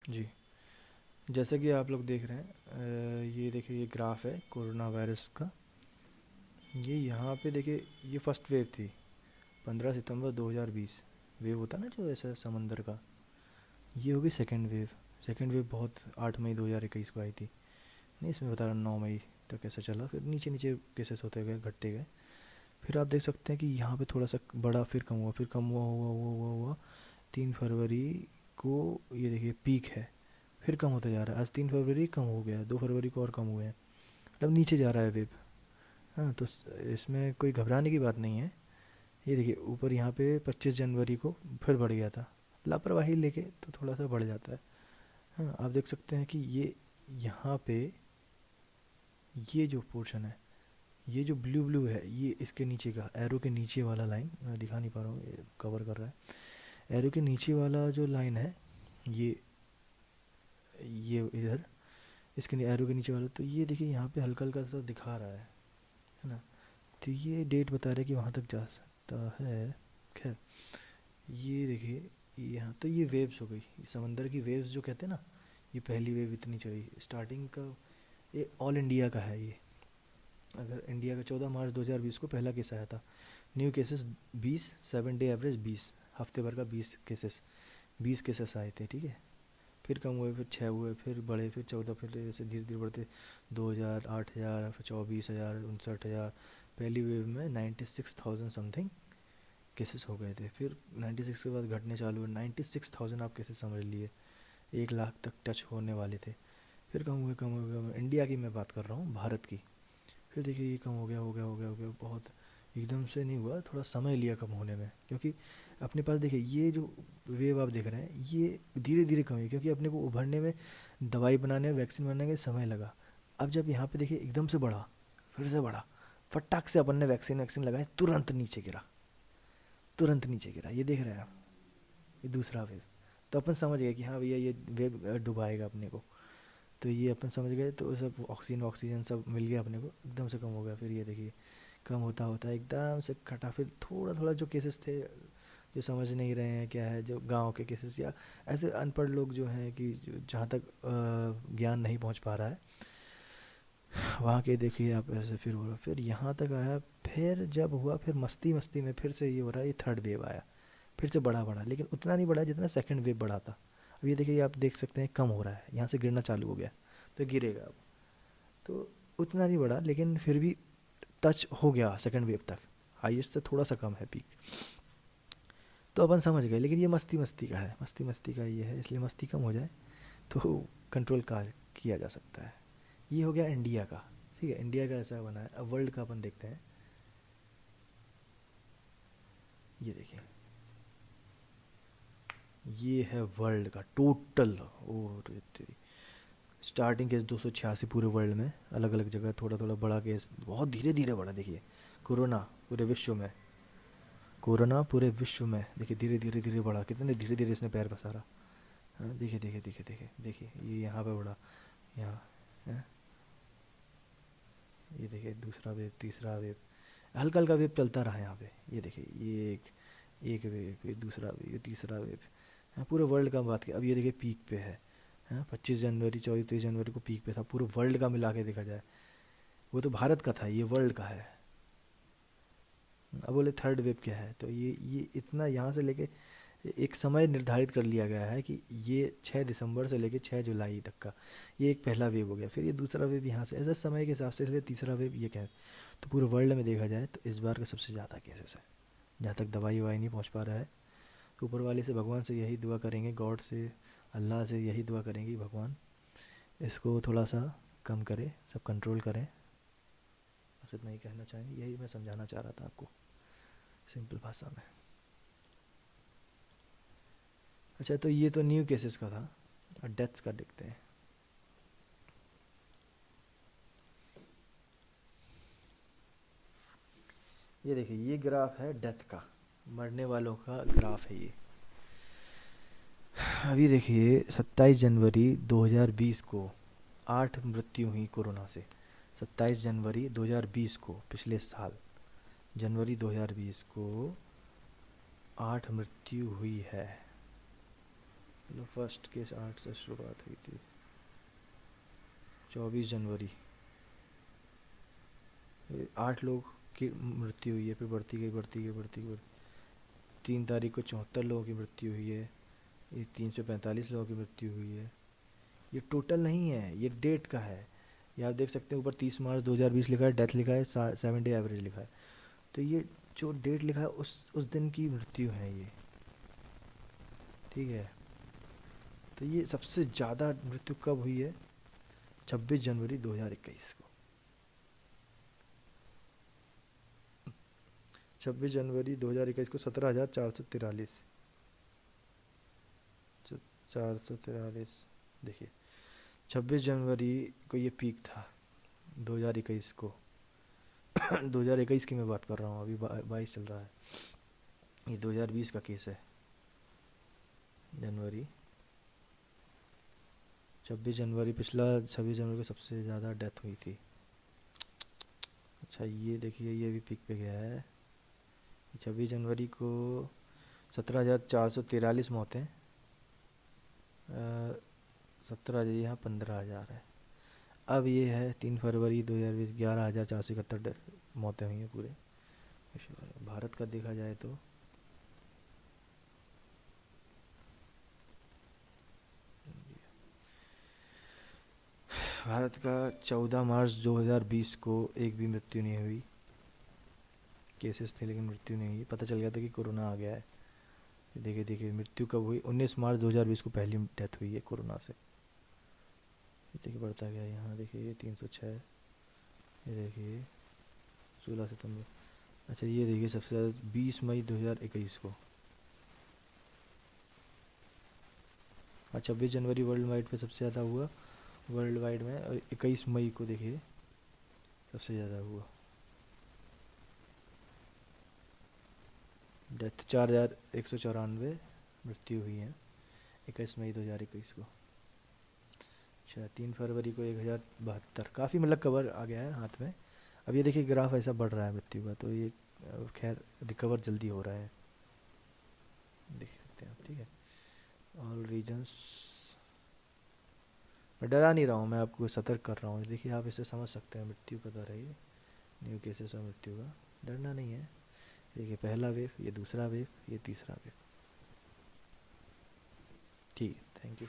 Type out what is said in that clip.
जी, जैसा कि आप लोग देख रहे हैं, ये देखिए, ये ग्राफ है कोरोना वायरस का। ये यहाँ पे देखिए, ये फर्स्ट वेव थी 15 सितंबर 2020। वेव होता ना जो ऐसा समंदर का, ये होगी सेकेंड वेव। सेकेंड वेव बहुत 8 मई 2021 को आई थी। नहीं, इसमें बता रहा 9 मई तक ऐसा चला, फिर नीचे नीचे केसेस होते गए, घटते गए। फिर आप देख सकते हैं कि यहाँ पे थोड़ा सा बड़ा, फिर कम हुआ, फिर कम हुआ 3 फरवरी को। ये देखिए पीक है, फिर कम होता जा रहा है। आज 3 फरवरी कम हो गया, 2 फरवरी को और कम हुए हैं, मतलब नीचे जा रहा है वेव। हाँ, तो इसमें कोई घबराने की बात नहीं है। ये देखिए ऊपर यहाँ पे 25 जनवरी को फिर बढ़ गया था, लापरवाही लेके तो थोड़ा सा बढ़ जाता है। हाँ, आप देख सकते हैं कि ये यहाँ पे, ये जो पोर्शन है, ये जो ब्लू ब्लू है, ये इसके नीचे का एरो के नीचे वाला लाइन, मैं दिखा नहीं पा रहा हूँ, ये कवर कर रहा है। एरो के नीचे वाला जो लाइन है, ये इधर, इसके एरो के नीचे वाला, तो ये देखिए यहाँ पे हल्का हल्का सा दिखा रहा है ना। तो ये डेट बता रहा है कि वहाँ तक जा सकता है। खैर, ये देखिए यहाँ तो ये वेव्स हो गई, ये समंदर की वेव्स जो कहते हैं ना, ये पहली वेव इतनी चढ़ी स्टार्टिंग का। ये ऑल इंडिया का है ये। अगर इंडिया का 14 मार्च 2020 को पहला केस आया था। न्यू केसेस 20, 7 डे एवरेज 20, हफ्ते भर का 20 केसेस आए थे, ठीक है। फिर कम हुए, फिर 6 हुए, फिर बढ़े, फिर 14, फिर ऐसे धीरे धीरे बढ़ते 2,000, 8,000, फिर 24,000, 59,000। पहली वेव में 96,000 समथिंग केसेस हो गए थे। फिर 96 के बाद घटने चालू हुए, 96,000 आप केसेस समझ लिए, 1 लाख तक टच होने वाले थे। फिर कम हुए, कम हो गया, इंडिया की मैं बात कर रहा हूँ, भारत की। फिर देखिए ये कम हो गया, हो गया, हो गया, हो गया, बहुत एकदम से नहीं हुआ, थोड़ा समय लिया कम होने में, क्योंकि अपने पास देखिए ये जो वेव आप देख रहे हैं, ये धीरे धीरे कम हुई, क्योंकि अपने को उभरने में, दवाई बनाने में, वैक्सीन बनाने में समय लगा। अब जब यहाँ पे देखिए एकदम से बढ़ा, फिर से बढ़ा, फटाक से अपन ने वैक्सीन वैक्सीन लगाए, तुरंत नीचे गिरा, तुरंत नीचे गिरा। ये देख रहे हैं आप, ये दूसरा वेव। तो अपन समझ गए कि हाँ भैया ये वेव डुबाएगा अपने को। तो ये अपन समझ गए, तो सब ऑक्सीजन ऑक्सीजन सब मिल गया अपने को, एकदम से कम हो गया। फिर ये देखिए कम होता होता एकदम से घटा, फिर थोड़ा थोड़ा जो केसेस थे, जो समझ नहीं रहे हैं क्या है, जो गांव के केसेस या ऐसे अनपढ़ लोग जो हैं, कि जहाँ तक ज्ञान नहीं पहुँच पा रहा है, वहाँ के देखिए आप, ऐसे फिर हो रहा, फिर यहाँ तक आया। फिर जब हुआ, फिर मस्ती मस्ती में फिर से ये हो रहा है, ये थर्ड वेव आया, फिर से बड़ा बड़ा, लेकिन उतना नहीं बढ़ा जितना सेकंड वेव बढ़ा था। अब ये देखिए, आप देख सकते हैं कम हो रहा है, यहाँ से गिरना चालू हो गया, तो गिरेगा अब। तो उतना नहीं बढ़ा, लेकिन फिर भी टच हो गया सेकंड वेव तक, हाईएस्ट से थोड़ा सा कम है पीक। तो अपन समझ गए, लेकिन ये मस्ती मस्ती का है, मस्ती मस्ती का ये है, इसलिए मस्ती कम हो जाए तो कंट्रोल का किया जा सकता है। ये हो गया इंडिया का, ठीक है, इंडिया का ऐसा बना है। अब वर्ल्ड का अपन देखते हैं। ये देखिए, ये है वर्ल्ड का टोटल। और स्टार्टिंग केस 286 पूरे वर्ल्ड में, अलग अलग जगह थोड़ा थोड़ा बड़ा केस, बहुत धीरे धीरे बढ़ा। देखिए कोरोना पूरे विश्व में, कोरोना पूरे विश्व में देखिए धीरे धीरे धीरे बढ़ा, कितने धीरे धीरे इसने पैर पसारा। हाँ, देखिए देखिए देखिए देखिए देखिए, ये यहाँ पे बढ़ा, यहाँ है। ये देखिए दूसरा वेव, तीसरा वेव, हल्का हल्का वेव चलता रहा यहाँ पे। ये देखिए, ये एक एक वेव, ये दूसरा वेव, ये तीसरा वेव। हाँ, पूरे वर्ल्ड का बात की। अब ये देखिए पीक पे है। हाँ, 25 जनवरी, 24, 23 जनवरी को पीक पे था, पूरे वर्ल्ड का मिला के देखा जाए। वो तो भारत का था, ये वर्ल्ड का है। अब बोले थर्ड वेव क्या है, तो ये इतना यहाँ से लेके एक समय निर्धारित कर लिया गया है कि ये 6 दिसंबर से लेके 6 जुलाई तक का, ये एक पहला वेव हो गया। फिर ये दूसरा वेव यहाँ से, ऐसे समय के हिसाब से, इसलिए तीसरा वेव ये क्या है। तो पूरे वर्ल्ड में देखा जाए तो इस बार का सबसे ज़्यादा केसेस है। जहाँ तक दवाई ववाई नहीं पहुँच पा रहा है, तो ऊपर वाले से, भगवान से यही दुआ करेंगे, गॉड से, अल्लाह से यही दुआ करेंगे, भगवान इसको थोड़ा सा कम करे, सब कंट्रोल करें। बस इतना ही कहना चाहेंगे, यही मैं समझाना चाह रहा था आपको सिंपल भाषा में। अच्छा, तो ये तो न्यू केसेस का था, और डेथ्स का देखते हैं। ये देखिए, ये ग्राफ है डेथ का, मरने वालों का ग्राफ है ये। अभी देखिए 27 जनवरी 2020 को 8 मृत्यु हुई कोरोना से। 27 जनवरी 2020 को, पिछले साल जनवरी 2020 को 8 मृत्यु हुई है। मतलब फर्स्ट केस 8 से शुरुआत हुई थी, 24 जनवरी। 8 लोग की मृत्यु हुई है, फिर बढ़ती गई बढ़ती गई बढ़ती गई। 3 तारीख को 74 लोगों की मृत्यु हुई है। ये 345 लोगों की मृत्यु हुई है। ये टोटल नहीं है, ये डेट का है। ये आप देख सकते हैं ऊपर 30 मार्च 2020 लिखा है, डेथ लिखा है, 7 डे एवरेज लिखा है। तो ये जो डेट लिखा है उस दिन की मृत्यु है ये, ठीक है। तो ये सबसे ज़्यादा मृत्यु कब हुई है? 26 जनवरी 2021 को। 26 जनवरी 2021 को 17,443। 443। देखिए 26 जनवरी को ये पीक था 2021 को। 2021 की मैं बात कर रहा हूँ, अभी 22 चल रहा है। ये 2020 का केस है। जनवरी 26 जनवरी, पिछला 26 जनवरी को सबसे ज़्यादा डेथ हुई थी। अच्छा ये देखिए, ये भी पीक पे गया है। 26 जनवरी को 17,443 मौतें। 17 यहाँ 15,000 है। अब ये है 3 फरवरी 2020, 11,471 मौतें हुई हैं पूरे विश्व में। भारत का देखा जाए तो भारत का 14 मार्च 2020 को एक भी मृत्यु नहीं हुई। केसेस थे लेकिन मृत्यु नहीं हुई। पता चल गया था कि कोरोना आ गया है। देखिए देखिए मृत्यु कब हुई, 19 मार्च 2020 को पहली डेथ हुई है कोरोना से। देखिए बढ़ता गया, यहाँ देखिए ये 306। ये देखिए 16 सितंबर। अच्छा ये देखिए सबसे ज़्यादा 20 मई 2021 को। और 26 जनवरी वर्ल्ड वाइड पे सबसे ज़्यादा हुआ वर्ल्ड वाइड में, और 21 मई को देखिए सबसे ज़्यादा हुआ। डेथ 4,194 मृत्यु हुई है 21 मई 2021 को। अच्छा 3 फरवरी को 1,072। काफ़ी मतलब कवर आ गया है हाथ में। अब ये देखिए ग्राफ ऐसा बढ़ रहा है मृत्यु का, तो ये खैर रिकवर जल्दी हो रहा है, देख सकते हैं आप, ठीक है। All reasons. मैं डरा नहीं रहा हूँ, मैं आपको सतर्क कर रहा हूँ। देखिए आप इसे समझ सकते हैं, मृत्यु का दर है ये, न्यू केसेस और मृत्यु का। डरना नहीं है। देखिए पहला वेव, ये दूसरा वेव, ये तीसरा वेव। ठीक है, थैंक यू।